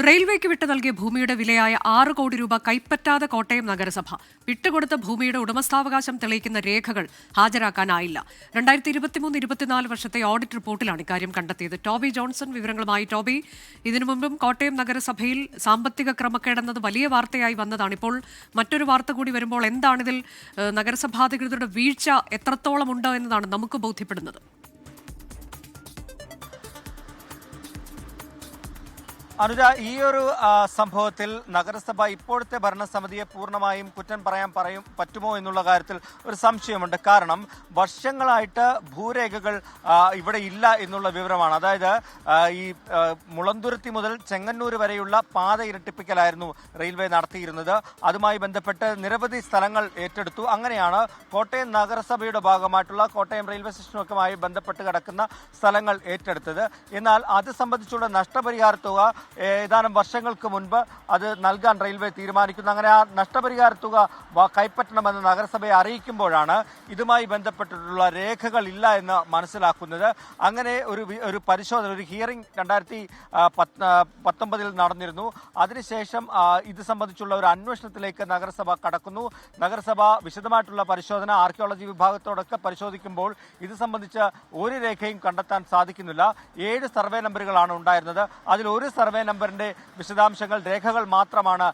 റെയിൽവേക്ക് വിട്ടു നൽകിയ ഭൂമിയുടെ വിലയായ 6 കോടി രൂപ കൈപ്പറ്റാതെ കോട്ടയം നഗരസഭ വിട്ടുകൊടുത്ത ഭൂമിയുടെ ഉടമസ്ഥാവകാശം തെളിയിക്കുന്ന രേഖകൾ ഹാജരാക്കാനായില്ല. 2023-24 വർഷത്തെ ഓഡിറ്റ് റിപ്പോർട്ടിലാണ് ഇക്കാര്യം കണ്ടെത്തിയത്. ടോബി ജോൺസൺ വിവരങ്ങളുമായി. ടോബി, ഇതിനു മുമ്പും കോട്ടയം നഗരസഭയിൽ സാമ്പത്തിക ക്രമക്കേടെന്നത് വലിയ വാർത്തയായി വന്നതാണ്. ഇപ്പോൾ മറ്റൊരു വാർത്ത കൂടി വരുമ്പോൾ എന്താണിതിൽ നഗരസഭാധികൃതരുടെ വീഴ്ച എത്രത്തോളം ഉണ്ട് എന്നതാണ് നമുക്ക് ബോധ്യപ്പെടുന്നത്. അനുജ, ഈ ഒരു സംഭവത്തിൽ നഗരസഭ ഇപ്പോഴത്തെ ഭരണസമിതിയെ പൂർണ്ണമായും കുറ്റം പറയാൻ പറ്റുമോ എന്നുള്ള കാര്യത്തിൽ ഒരു സംശയമുണ്ട്. കാരണം വർഷങ്ങളായിട്ട് ഭൂരേഖകൾ ഇവിടെ ഇല്ല എന്നുള്ള വിവരമാണ്. അതായത് ഈ മുളന്തുരുത്തി മുതൽ ചെങ്ങന്നൂർ വരെയുള്ള പാത ഇരട്ടിപ്പിക്കലായിരുന്നു റെയിൽവേ നടത്തിയിരുന്നത്. അതുമായി ബന്ധപ്പെട്ട് നിരവധി സ്ഥലങ്ങൾ ഏറ്റെടുത്തു. അങ്ങനെയാണ് കോട്ടയം നഗരസഭയുടെ ഭാഗമായിട്ടുള്ള കോട്ടയം റെയിൽവേ സ്റ്റേഷനുമൊക്കെയുമായി ബന്ധപ്പെട്ട് കിടക്കുന്ന സ്ഥലങ്ങൾ ഏറ്റെടുത്തത്. എന്നാൽ അത് സംബന്ധിച്ചുള്ള നഷ്ടപരിഹാര തുക ഏതാനും വർഷങ്ങൾക്ക് മുൻപ് അത് നൽകാൻ റെയിൽവേ തീരുമാനിക്കുന്നു. അങ്ങനെ ആ നഷ്ടപരിഹാര തുക കൈപ്പറ്റണമെന്ന് നഗരസഭയെ അറിയിക്കുമ്പോഴാണ് ഇതുമായി ബന്ധപ്പെട്ടിട്ടുള്ള രേഖകൾ ഇല്ല എന്ന് മനസ്സിലാക്കുന്നത്. അങ്ങനെ ഒരു പരിശോധന, ഒരു ഹിയറിംഗ് 2019 നടന്നിരുന്നു. അതിനുശേഷം ഇത് സംബന്ധിച്ചുള്ള ഒരു അന്വേഷണത്തിലേക്ക് നഗരസഭ കടക്കുന്നു. നഗരസഭ വിശദമായിട്ടുള്ള പരിശോധന ആർക്കിയോളജി വിഭാഗത്തോടൊക്കെ പരിശോധിക്കുമ്പോൾ ഇത് സംബന്ധിച്ച് ഒരു രേഖയും കണ്ടെത്താൻ സാധിക്കുന്നില്ല. 7 സർവേ നമ്പറുകളാണ് ഉണ്ടായിരുന്നത്. അതിൽ ഒരു സർവേ നമ്പറിന്റെ വിശദാംശങ്ങൾ, രേഖകൾ മാത്രമാണ്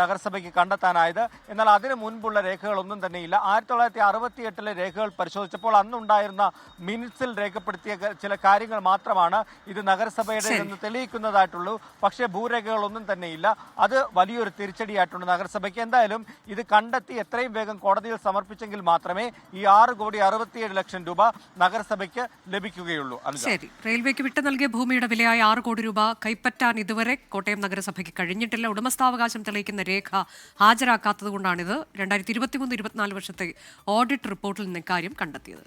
നഗരസഭയ്ക്ക് കണ്ടെത്താനായത്. എന്നാൽ അതിനു മുൻപുള്ള രേഖകളൊന്നും തന്നെയില്ല. 1968 രേഖകൾ പരിശോധിച്ചപ്പോൾ അന്നുണ്ടായിരുന്ന മിനിറ്റ്സിൽ രേഖപ്പെടുത്തിയ ചില കാര്യങ്ങൾ മാത്രമാണ് ഇത് നഗരസഭയുടെ എന്ന് തെളിയിക്കുന്നതായിട്ടുള്ളൂ. പക്ഷേ ഭൂരേഖകളൊന്നും തന്നെയില്ല. അത് വലിയൊരു തിരിച്ചടിയായിട്ടുണ്ട് നഗരസഭയ്ക്ക്. എന്തായാലും ഇത് കണ്ടെത്തി എത്രയും വേഗം കോടതിയിൽ സമർപ്പിച്ചെങ്കിൽ മാത്രമേ ഈ 6,67,00,000 രൂപ നഗരസഭയ്ക്ക് ലഭിക്കുകയുള്ളൂ. ശരി, റെയിൽവേക്ക് വിട്ടു നൽകിയ ഭൂമിയുടെ വിലയായ 6 കോടി രൂപ കൈപ്പറ്റാൻ ഇതുവരെ കോട്ടയം നഗരസഭയ്ക്ക് കഴിഞ്ഞിട്ടില്ല. ഉടമസ്ഥാവകാശം തെളിയിക്കുന്ന രേഖ ഹാജരാക്കാത്തതുകൊണ്ടാണിത് 2023-24 വർഷത്തെ ഓഡിറ്റ് റിപ്പോർട്ടിൽ നിന്ന് ഇക്കാര്യം കണ്ടെത്തിയത്.